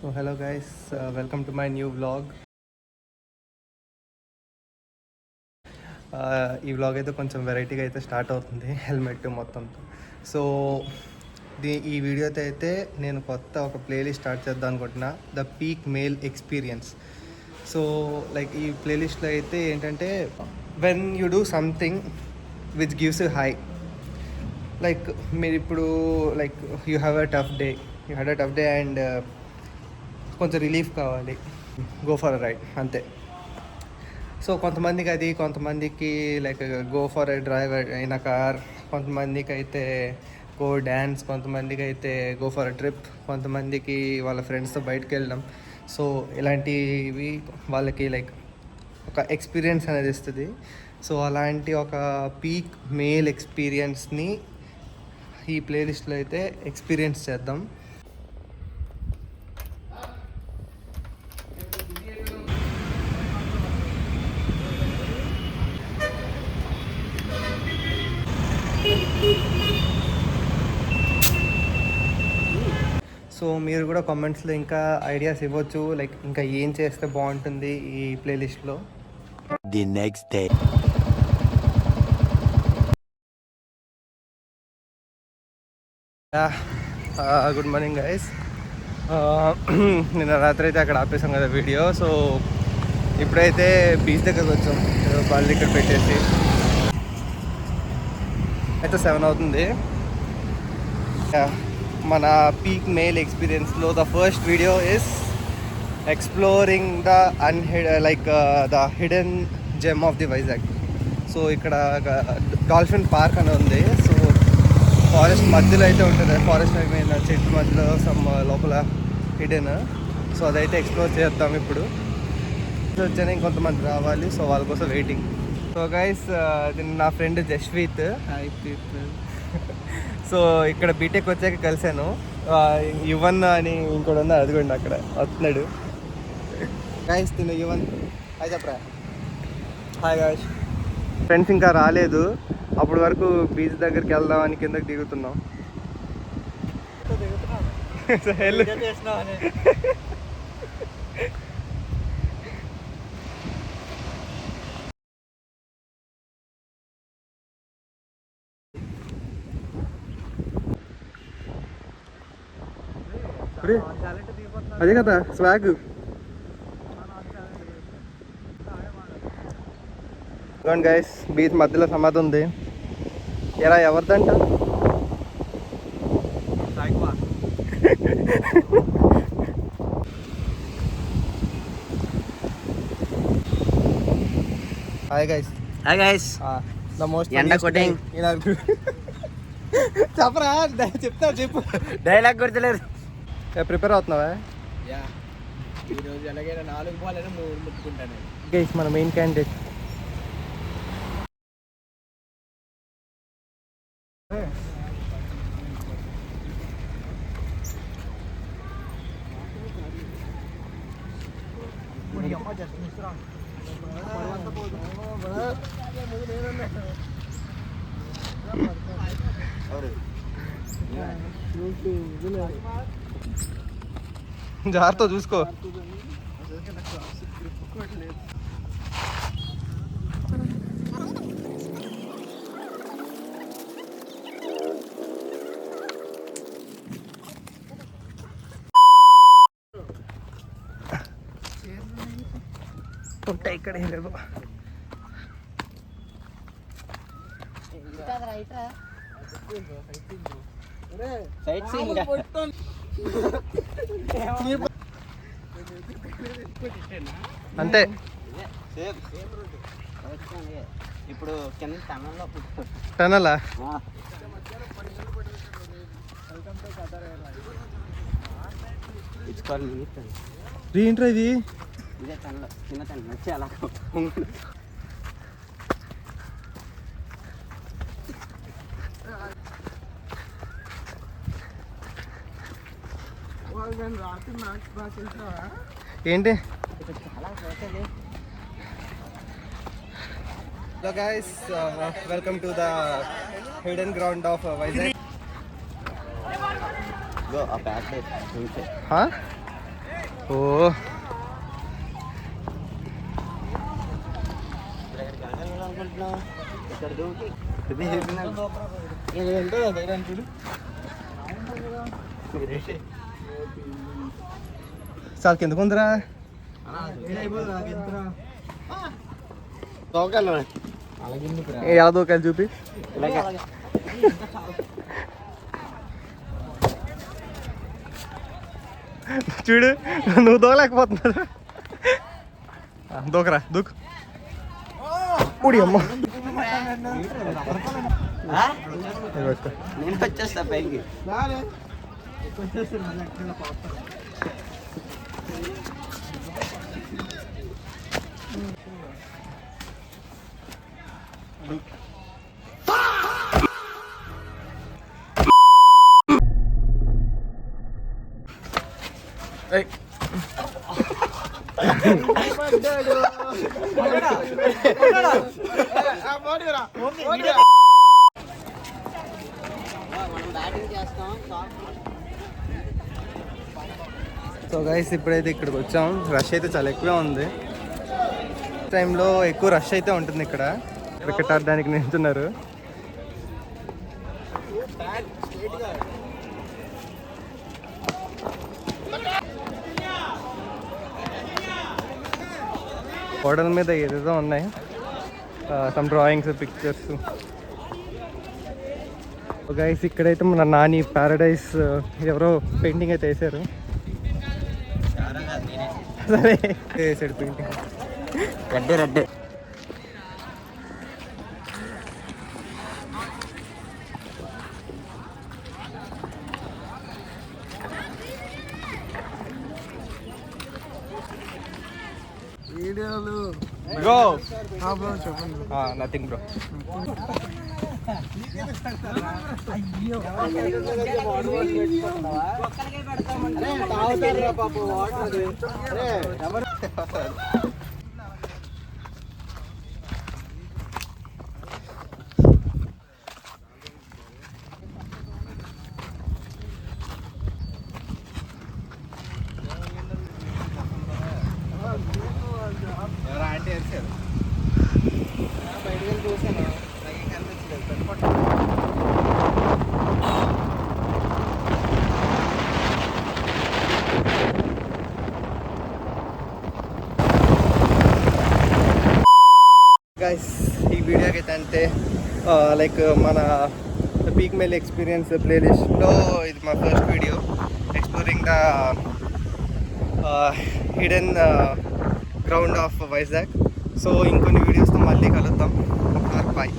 So hello guys, welcome to my new vlog. ఈ vlog అయితే కొంచెం వెరైటీగా అయితే స్టార్ట్ అవుతుంది హెల్మెట్ మొత్తంతో. సో ఈ వీడియోతో అయితే నేను కొత్త ఒక ప్లేలిస్ట్ స్టార్ట్ చేద్దాం అనుకుంటున్నా, the peak male experience. So like ఈ ప్లేలిస్ట్లో అయితే ఏంటంటే when you do something which gives you high, like మీరు ఇప్పుడు like you have a tough day, you had a tough day and కొంచెం రిలీఫ్ కావాలి, గో ఫర్ అ రైడ్ అంతే. So కొంతమందికి అది, కొంతమందికి like go for a drive in a car, కొంతమందికి అయితే గో డ్యాన్స్, కొంతమందికి అయితే గో ఫర్ ఎ ట్రిప్, కొంతమందికి వాళ్ళ ఫ్రెండ్స్తో బయటకు వెళ్ళడం. సో ఇలాంటివి వాళ్ళకి లైక్ ఒక ఎక్స్పీరియన్స్ అనేది ఇస్తుంది. సో అలాంటి ఒక పీక్ మేల్ ఎక్స్పీరియన్స్ని ఈ ప్లేలిస్ట్లో అయితే ఎక్స్పీరియన్స్ చేద్దాం. సో మీరు కూడా కామెంట్స్లో ఇంకా ఐడియాస్ ఇవ్వచ్చు, లైక్ ఇంకా ఏం చేస్తే బాగుంటుంది ఈ ప్లేలిస్ట్లో. The next day. Good morning guys. నిన్న రాత్రి అయితే అక్కడ ఆపేసాం కదా వీడియో. సో ఇప్పుడైతే బీచ్ దగ్గరకు వచ్చాం, బళ్ళు ఇక్కడ పెట్టేసి. అయితే 7 అవుతుంది. మన పీక్ మేల్ ఎక్స్పీరియన్స్లో the first video is exploring the the hidden gem of the Vizag. So ఇక్కడ డాల్ఫిన్ పార్క్ అని ఉంది. సో ఫారెస్ట్ మధ్యలో అయితే ఉంటుంది, ఫారెస్ట్ ఐ మీన్ చెట్ల మధ్యలో సమ్ లోపల హిడెన్. సో అదైతే ఎక్స్ప్లోర్ చేద్దాం ఇప్పుడు. వచ్చాను, ఇంకొంతమంది రావాలి, సో వాళ్ళ కోసం వెయిటింగ్. సో గైస్, నా friend Jasveeth. Hi people. So ఇక్కడ బీటెక్ వచ్చాక కలిశాను. యువన్ అని ఇంకోటి ఉంది, అదిగోండి అక్కడ వస్తున్నాడు. గైస్ తిను యువన్, హాయ్ చెప్పరా. Hi guys. ఫ్రెండ్స్ ఇంకా రాలేదు, అప్పటి వరకు బీచ్ దగ్గరికి వెళ్దామని కిందకి దిగుతున్నాం. అదే కదా స్వాగ్. గైస్, బీచ్ మధ్యలో సమాధి ఉంది. ఎలా ఎవరిదంట? Hi guys. Hi guys. The most ఎండ కొట్టింగ్. చెప్పరా, చెప్తా చెప్పు. డైలాగ్ గుర్తులేదు. ప్రిపేర్ అవుతున్నావా? ఈరోజు ఎలాగైనా 4 బాల్ ముట్టుకుంటాను. గైస్ మన మెయిన్ క్యాండిడేట్. జాగ్రత్త చూసుకో. ఉంటాయి ఇక్కడ ఏం లేవు. అంతే. ఇప్పుడు కింద టనలా? ఏంట్రా ఇది? ఇదే తనలో చిన్న తన వచ్చి అలా ఏంటి? చాలా hello guys, welcome to the hidden ground of Vizag. ఆ బ్యాగ్ ఓ అనుకుంటున్నావు ఇక్కడ దూకి చాలా కిందకు ఉందిరా. ఎలా దూకాలి చూపి. చూడు నువ్వు దూకలేకపోతున్నాడు. దూకరా దూకు. ఉడి అమ్మ నేను వచ్చేస్తా పైకి. సో గైస్ ఇప్పుడైతే ఇక్కడికి వచ్చాం. రష్ అయితే చాలా ఎక్కువే ఉంది. టైంలో ఎక్కువ రష్ అయితే ఉంటుంది ఇక్కడ. క్రికెట్ ఆడడానికి నిల్చున్నారు. గోడల మీద ఏదేదో ఉన్నాయి, సమ్ డ్రాయింగ్స్, పిక్చర్స్. గైస్ ఇక్కడైతే మన నాని ప్యారడైస్ ఎవరో పెయింటింగ్ అయితే వేసారు. సరే వేసాడు పెయింటింగ్. రెడ్డి రెడ్డి వీడియోలు బ్రో. చెప్పండి. Nothing bro. బయటకు చూసాను గైస్ ఈ వీడియోకి అయితే అంతే. లైక్ మన పీక్ మెయిల్ ఎక్స్పీరియన్స్ ప్లేలిస్ట్లో ఇది మా first video exploring the hidden ground of Vizag. So ఇంకొన్ని వీడియోస్తో మళ్ళీ కలుద్దాం. బాయ్.